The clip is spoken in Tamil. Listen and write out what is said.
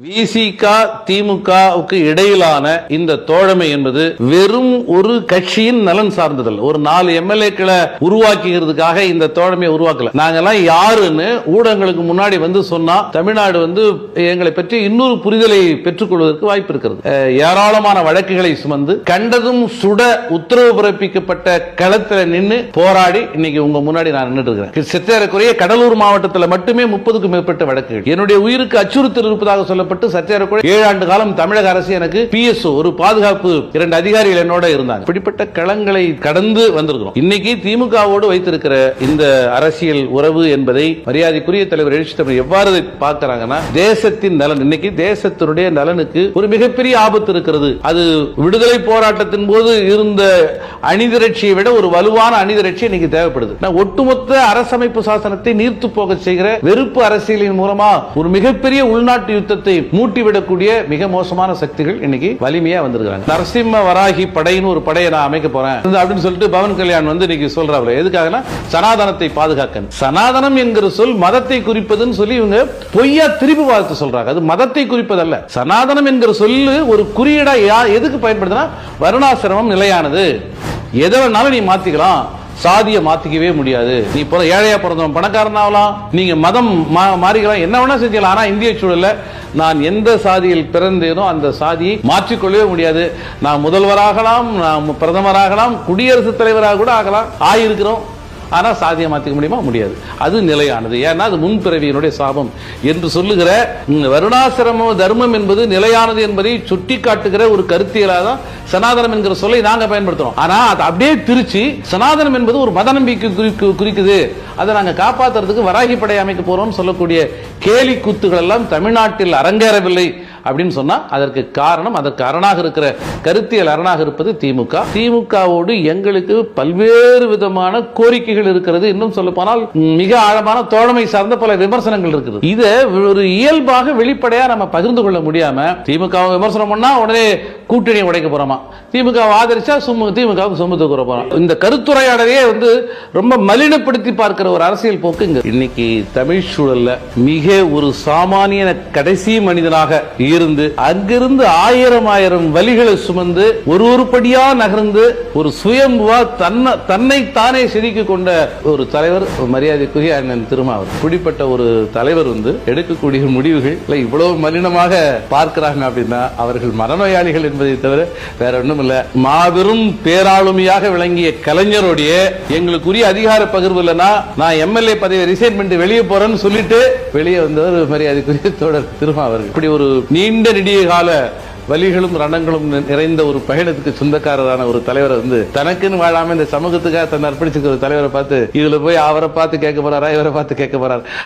விசிக திமுகவுக்கு இடையிலான இந்த தோழமை என்பது வெறும் ஒரு கட்சியின் நலன் சார்ந்ததல்ல. ஒரு 4 எம்எல்ஏக்களை உருவாக்குகிறதுக்காக இந்த தோழமையை உருவாக்கல. நாங்கெல்லாம் யாருன்னு ஊடகங்களுக்கு முன்னாடி வந்து சொன்னா தமிழ்நாடு வந்து எங்களை பற்றி இன்னொரு புரிதலை பெற்றுக் கொள்வதற்கு வாய்ப்பு இருக்கிறது. ஏராளமான வழக்குகளை சுமந்து கண்டதும் சுட உத்தரவு பிறப்பிக்கப்பட்ட களத்தில் நின்று போராடி இன்னைக்கு உங்க முன்னாடி நான் நின்றுட்டு இருக்கிறேன். சற்றேறக்குறைய கடலூர் மாவட்டத்தில் மட்டுமே 30க்கும் மேற்பட்ட வழக்குகள். என்னுடைய உயிருக்கு அச்சுறுத்தல் இருப்பதாக சொல்ல சற்றேறக்குறைய 7 ஆண்டு காலம் தமிழக அரசு எனக்கு பிஎஸ்ஓ ஒரு பாதுகாப்பு 2 அதிகாரிகள் என்னோட இருந்தாங்க. இப்படிப்பட்ட களங்களை கடந்து வந்திருக்கிறோம். இன்னைக்கு திமுகவோடு வைத்திருக்கிற இந்த அரசியல் உறவு என்பதை மரியாதைக்குரிய தலைவர் எழுச்சி தமிழ் எவ்வாறு பார்க்கிறாங்கன்னா, தேசத்தின் நலன், இன்னைக்கு தேசத்தினுடைய நலனுக்கு ஒரு மிகப்பெரிய ஆபத்து இருக்கிறது. அது விடுதலை போராட்டத்தின் போது இருந்த அணிதிரட்சியை விட ஒரு வலுவான அணிதிரட்சி இன்னைக்கு தேவைப்படுது. ஒட்டுமொத்த அரசமைப்பு சாசனத்தை நீர்த்து போக செய்கிற வெறுப்பு அரசியலின் மூலமா ஒரு மிகப்பெரிய உள்நாட்டு யுத்தத்தை மூட்டிவிடக்கூடிய மிக மோசமான சக்திகள் இன்னைக்கு வலிமையா வந்திருக்காங்க. நரசிம்ம வராகி படைன்னு ஒரு படையை நான் அமைக்க போறேன் அப்படின்னு சொல்லிட்டு பவன் கல்யாண் வந்து இன்னைக்கு சொல்றாரு. எதுக்காகனா சனாதனத்தை பாதுகாக்க. சனாதனம் என்கிற சொல் மதத்தை குறிப்பதுன்னு சொல்லி இவங்க பொய்யா திருப்பி பார்த்து சொல்றாங்க. அது மதத்தை குறிப்பதல்ல. சனாதனம் என்கிற சொல்லு ஒரு குறியீடா எதுக்கு பயன்படுதுன்னா, வருணாசிரமம் நிலையானது, எதை வேணாலும் நீ மாத்திக்கலாம், சாதியை மாத்திக்கவே முடியாது. நீ ஏழையா பிறந்தவன் பணக்காரன் ஆகலாம், நீங்க மதம் மாறிக்கலாம், என்ன வேணா செஞ்சலாம். ஆனா இந்திய சூழல்ல நான் எந்த சாதியில் பிறந்தேனோ அந்த சாதியை மாற்றிக்கொள்ளவே முடியாது. நான் முதல்வராகலாம், நான் பிரதமராகலாம், குடியரசுத் தலைவராக கூட ஆகலாம், ஆயிருக்கிறோம். ஆனா சாதியை மாத்திக்க முடியுமா? முடியாது. அது நிலையானது. ஏன்னா அது முன்பிறவியினுடைய சாபம் என்று சொல்லுகிற வருணாசிரம தர்மம் என்பது நிலையானது என்பதை சுட்டி காட்டுகிற ஒரு கருத்தியலாக தான் சனாதனம் என்கிற சொல்லை நாங்க பயன்படுத்துறோம். ஆனா அது அப்படியே திருச்சி சனாதனம் என்பது ஒரு மத நம்பிக்கை குறிக்குது, அதை நாங்க காப்பாற்றுறதுக்கு வராகி படை அமைக்க போறோம் சொல்லக்கூடிய கேலி கூத்துகள் எல்லாம் தமிழ்நாட்டில் அரங்கேறவில்லை அப்படின்னு சொன்னா அதற்கு காரணம், அதற்கு அரணாக இருக்கிற கருத்தியல் அரணாக இருப்பது திமுக. திமுகவோடு எங்களுக்கு பல்வேறு விதமான கோரிக்கைகள் இருக்கிறது. இன்னும் சொல்ல போனால் மிக ஆழமான தோழமை சார்ந்த பல விமர்சனங்கள் இருக்குது. இதை ஒரு இயல்பாக வெளிப்படையா நம்ம பகிர்ந்து கொள்ள முடியாம திமுக விமர்சனம் பண்ணா உடனே கூட்டணி உடைக்க போறோமா, திமுக ஆதரிச்சா திமுகவுக்கு சொம்பு தூக்குற போறோம். இந்த கருத்துரையாடலையே வந்து ரொம்ப மலினப்படுத்தி பார்க்கிற ஒரு அரசியல் போக்கு இங்க இன்னைக்கு தமிழ் சூழல்ல மிக ஒரு சாமானிய கடைசி மனிதனாக இருந்து அங்கிருந்து ஆயிரம் வலிகளை சுமந்து ஒரு படியா நகர்ந்து ஒரு சுயம்புவா தன்னை தானே செதுக்கி கொண்ட ஒரு தலைவர் மரியாதைக்குரிய அண்ணன் திருமாவளவன். இப்படிப்பட்ட ஒரு தலைவர் வந்து எடுக்கக்கூடிய முடிவுகள் இவ்வளவு மலினமாக பார்க்கிறாங்க அப்படின்னா அவர்கள் மனநோயாளிகள் என்பதை தவிர வேற ஒன்றும் இல்ல. மாபெரும் பேராளுமையாக விளங்கிய கலைஞருடைய எங்களுக்குரிய அதிகார பகிர்வு இல்லைன்னா நான் எம்எல்ஏ பதவியை ரிசைன் பண்ணிட்டு வெளியே போறேன்னு சொல்லிட்டு வெளியே வந்தவர் மரியாதைக்குரிய தோழர் திருமாவளவன். இப்படி ஒரு நீண்ட நெடிய கால வலிகளும் ரணங்களும் நிறைந்த ஒரு பயணத்துக்கு சொந்தக்காரரான ஒரு தலைவரை வந்து தனக்குன்னு வாழாம இந்த சமூகத்துக்காக தன்னை அர்ப்பணிச்சுக்கிற ஒரு தலைவரை பார்த்து இதுல போய் அவரை பார்த்து கேட்க போறாரா, இவரை பார்த்து கேட்க போறாரு.